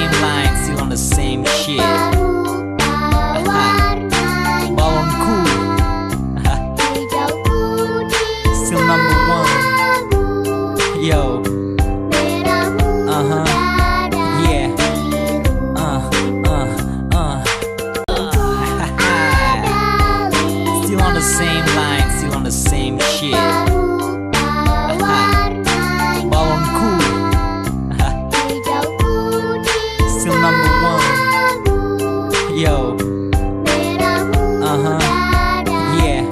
same line, still on the same shit. Balonku, still number one. Yo, yeah, still on the same line, still on the same shit. Balonku, still number one. Yo, yeah,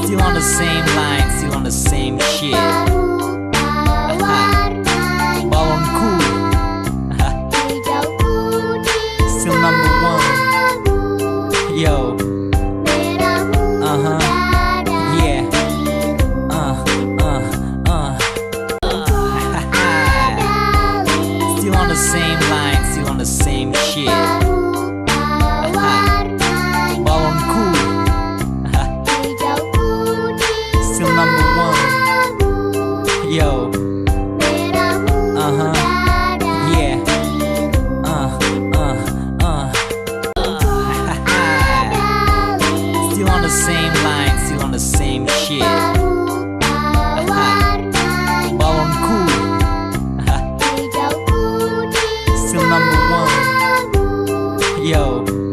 still on the same line, still on the same shit. Balonku, still number one. Yo, yeah, still on the same line, still on the same shit. Balonku, still number one. Yo, yeah, still on the same line, still on the same shit. Balonku, still number one. Yo.